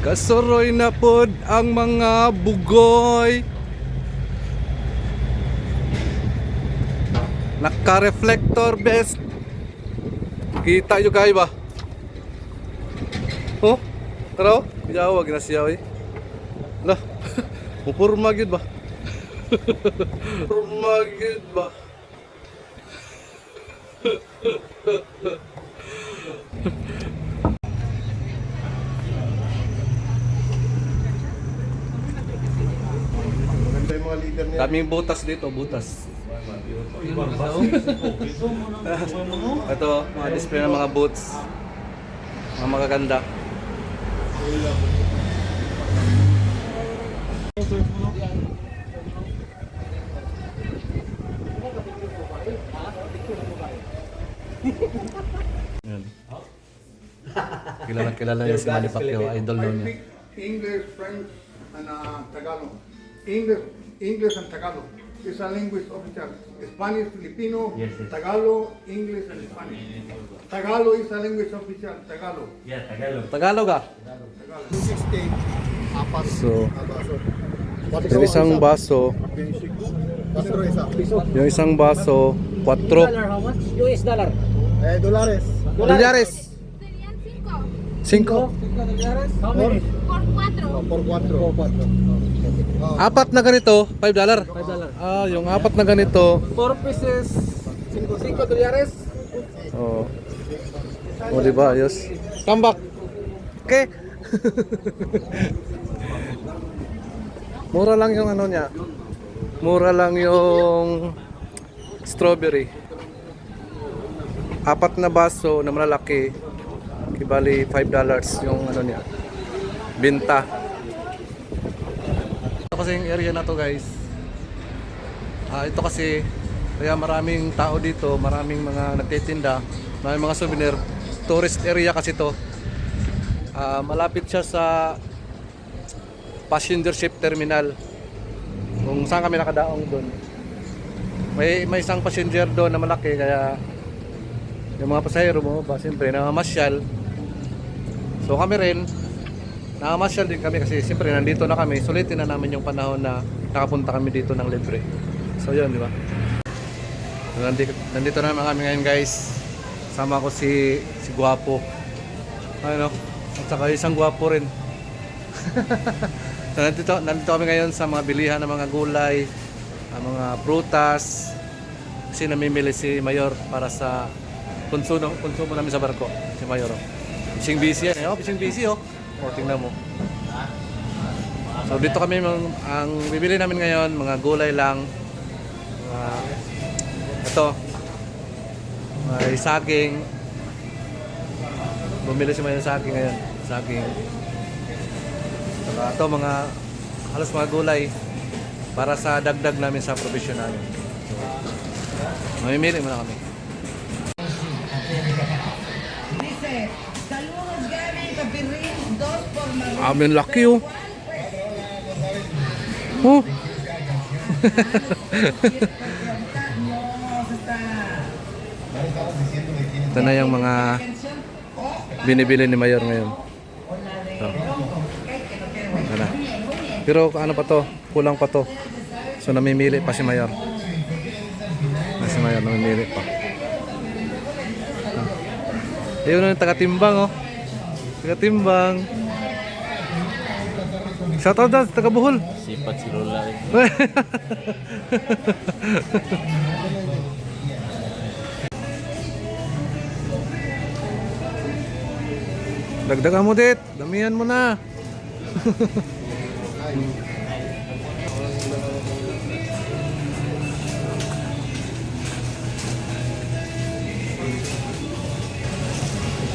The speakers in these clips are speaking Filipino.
Kasuroy na pod ang mga bugoy. Naka-reflector best. Kita nyo kayo ba? Oh, tara oh. Kaya wag na siya eh. Lah, pupurma gyud ba? Pupurma gyud ba? Daming butas dito, butas. Ito, mga display ng mga boots. Mga magaganda. Yan. Kilala yan si Manny Pacquiao, idol nun niya. English, French, and Tagalog. English and Tagalog. It's a language official. Spanish, Filipino, Tagalog, English, and Spanish. Tagalog is a language official. Tagalog. Yeah, Tagalog. Tagalog ah? Tagalog. 60, apat. So, baso. yung isang baso, yung isang baso, 4. How much? US dollar. Dolares. Dolyares. Serían 5. 5 How many? por 4. Por 4. Apat na ganito, $5. $5. Ah, yung apat na ganito. 4 pieces. 5 dólares. Oh. Oh, di ba? Ayos. Come back. Okay. Mura lang yung ano niya. Mura lang yung strawberry. Apat na baso na malalaki. Ibali $5 yung ano niya. Binta. Ito kasi yung area na to, guys. Ito kasi kaya maraming tao dito, maraming mga nagtitinda, maraming mga souvenir. Tourist area kasi to. Malapit siya sa passenger ship terminal. Kung saan kami nakadaong doon. May isang passenger doon na malaki, kaya yung mga pasahero mo ba, siyempre namamasyal. So kami rin namamasyal din kami kasi siyempre nandito na kami. Sulitin na namin yung panahon na nakapunta kami dito ng libre. So yun, di ba? So, nandito na naman kami ngayon, guys. Sama ko si Guapo. Ano? At saka isang Guapo rin. So nandito kami ngayon sa mga bilihan ng mga gulay, mga prutas. Kasi namimili si Mayor para sa konsumo namin sa barko. Si Mayor. Fishing busy yan. Fishing busy oh. Tingnan mo. So dito kami ang bibili namin ngayon, mga gulay lang. Ito. May saging. Bumili si Mayor saging ngayon. Saging. Saka ito mga halos mga gulay para sa dagdag namin sa provision namin. So, mamimili muna kami. Amin laki oh. Oh. Ito na yung mga binibili ni Mayor ngayon. So. Ano. Pero ano pa to? Kulang pa to. So namimili pa si Mayor. Si Mayor namimili pa. Ayun na yung taga-timbang oh. Taga-timbang. Shoutout daw sa taga-Bohol. Sipat si Lola. Dagdagan mo dit. Damihan mo na.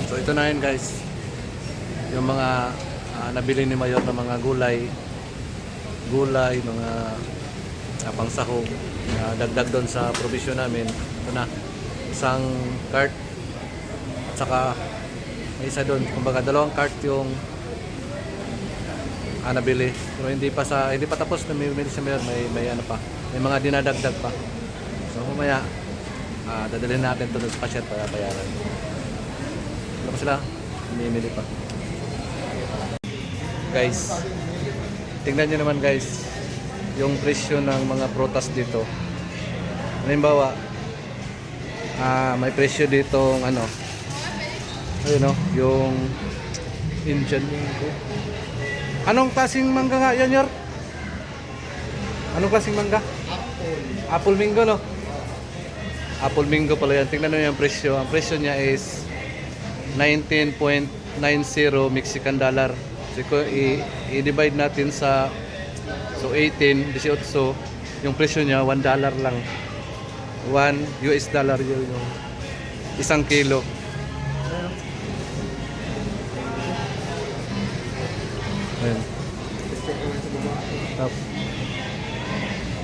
So ito na yun, guys. Yung mga nabili ni Mayor ng mga gulay, mga pangsahog, dagdag doon sa provision namin. Ito na, isang cart at saka may isa doon, kumbaga dalawang cart yung nabili. Pero hindi pa tapos na may si Mayor, may ano pa, may mga dinadagdag pa. So mamaya dadalhin natin ito sa cashier para bayaran. Ano pa sila? Mimili pa. Guys, tingnan nyo naman guys yung presyo ng mga prutas dito. Halimbawa, may presyo dito ano, ayun o, yung Indian mango. Anong klaseng mangga nga yan, Yor? Anong klaseng mangga? Apple mango, no? Apple mango pala yan. Tingnan nyo yung presyo. Ang presyo niya is 19.90 Mexican dollar. So, i-divide natin sa 18, yung presyo niya $1 lang. 1 US dollar yun yung isang kilo. Ayan.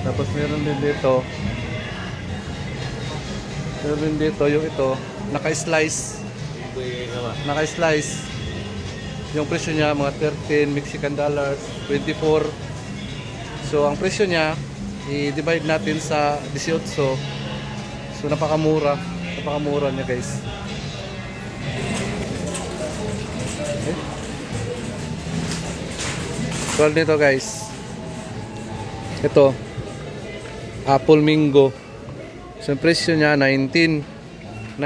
Tapos meron din dito. Meron din dito yung ito, naka-slice. Naka-slice. Yung presyo niya mga 13 Mexican dollars, 24. So ang presyo niya i-divide natin sa 18. So napakamura niya guys. Okay. So nito guys. Ito Apple mango. So ang presyo niya 19.90.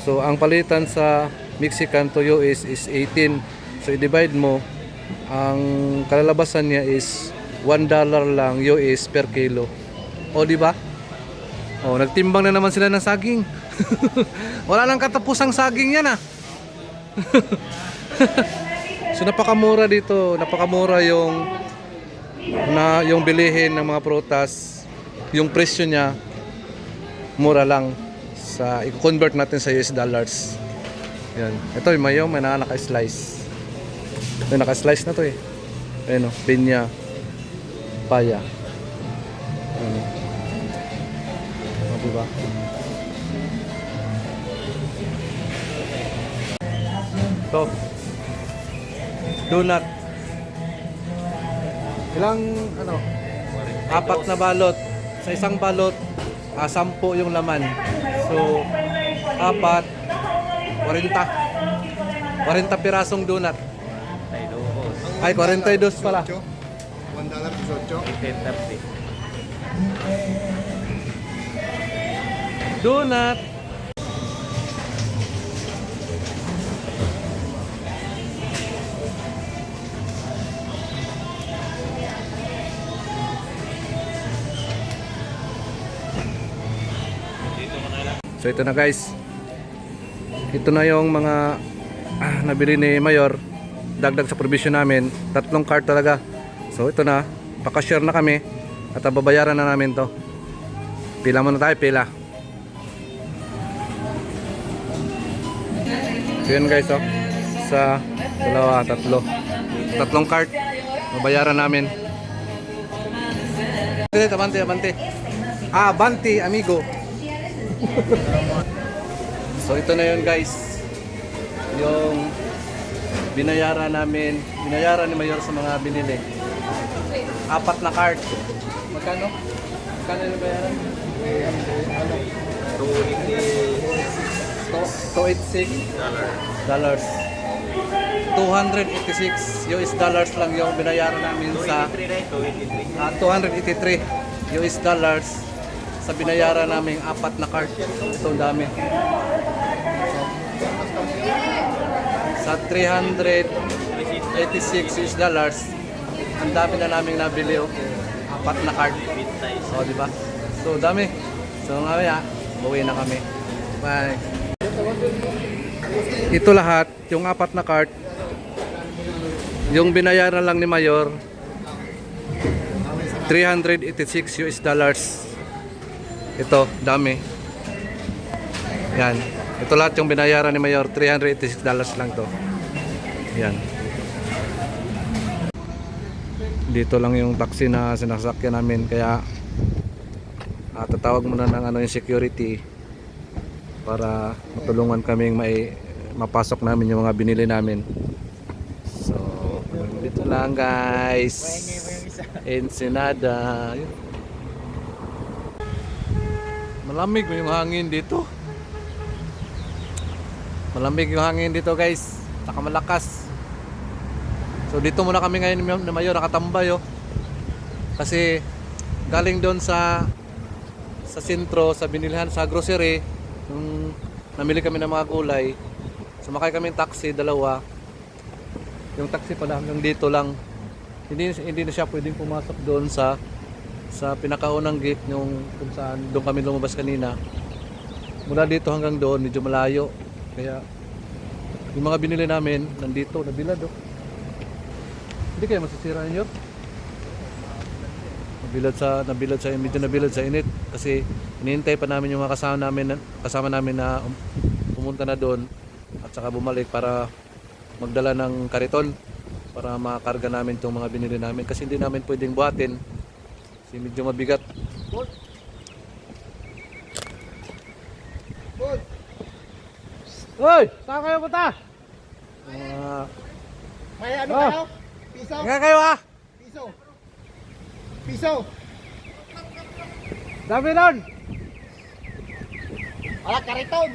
So ang palitan sa Mexican to US is 18. So i-divide mo, ang kalalabasan niya is $1 lang US per kilo. O di ba? O nagtimbang na naman sila ng saging. Wala nang katapusang saging yan ah. So napakamura dito, napakamura yung bilihin ng mga prutas. Yung presyo niya mura lang sa i-convert natin sa US dollars. Yan. Ito yung mayo, may naka-slice. May naka-slice na to eh. Ayun o, pinya, paya. Ayun. O, diba? Ito. Donut. Ilang, ano, 4 na balot. Sa isang balot, 10 yung laman. So, 4, 40 pirasong donut. Ay, 42 pala. $1 18. Donut. So ito na guys. Ito na yung mga nabili ni Mayor. Dagdag sa provision namin. 3 cart talaga. So ito na. Paka-share na kami. At babayaran na namin to. Pila muna tayo. Pila. So yun guys oh. Sa 2, 3 cart. Babayaran namin. Abante, abante. Abante, amigo. So ito na yun guys. Yung binayaran namin, binayaran ni Mayor sa mga binili. 4 na cart. Magkano? Magkano yung bayaran? $286 $286 US dollars lang yung binayaran namin sa 283 US dollars sa binayaran naming 4 na cart. Ito ang dami. Sa 386 US dollars, ang dami na naming nabili oh. 4 na cart. So, di ba? So, dami. So, ngayon, uwi na kami. Bye. Ito lahat, yung 4 na cart, yung binayaran lang ni Mayor, 386 US dollars. Ito, dami. Yan. Ito lahat yung binayaran ni Mayor, $386 lang to. Yan. Dito lang yung taxi na sinasakyan namin, kaya tatawag muna ng yung security para matulungan kaming mapasok namin yung mga binili namin. So, dito lang guys. Ensenada. Malamig yung hangin dito. Malamig yung hangin dito guys. Saka malakas. So dito muna kami ngayon na Mayor, nakatambay oh. Kasi galing doon sa sentro, sa binilhan, sa grocery, nung namili kami ng mga gulay. Sumakay kami ng taxi, dalawa. Yung taxi pala hanggang dito lang. Hindi na siya pwedeng pumasok doon sa pinakaunang gate yung kung saan doon kami lumabas kanina. Mula dito hanggang doon medyo malayo. Kaya yung mga binili namin nandito, nabilad oh. Hindi kaya masisira niyo? Medyo nabilad sa init kasi hinihintay pa namin yung mga kasama namin na pumunta na doon at saka bumalik para magdala ng kariton para makarga namin itong mga binili namin kasi hindi namin pwedeng buhatin kasi medyo mabigat. Hoy! Saan kayo punta? May ano kayo? Piso? Nga kayo ah! Piso? Piso? Dami nun! Wala, kariton!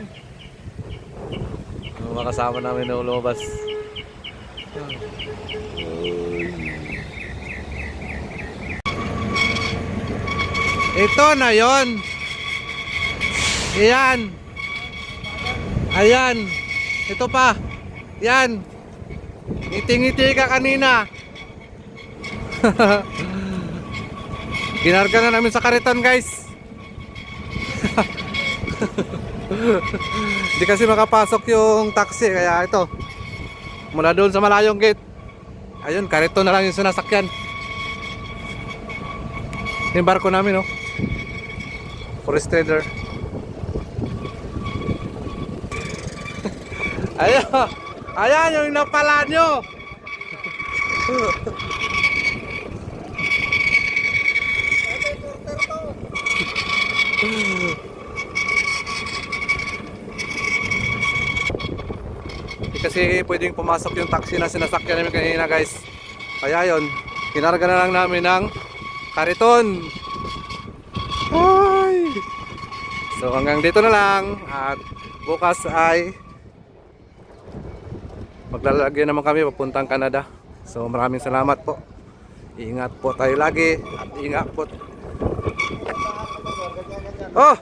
Yung mga kasama namin na lumabas. Ito na yon. Ayan. Ayan. Ito pa. Yan. Ngiti-ngiti ka kanina. Kinarga na namin sa kariton guys. Hindi kasi makapasok yung taxi kaya ito. Mula doon sa malayong gate. Ayun, kariton na lang yung sinasakyan. Yung barko namin, no? Forest trader. Ayan, ayan yung napala nyo. Hindi kasi pwedeng pumasok yung taxi na sinasakyan namin kanina guys. Kaya yun, kinarga na lang namin ng kariton. Ay! So hanggang dito na lang at bukas ay maglalagay naman kami papuntang Canada. So maraming salamat po. Ingat po tayo lagi at ingat po. Oh!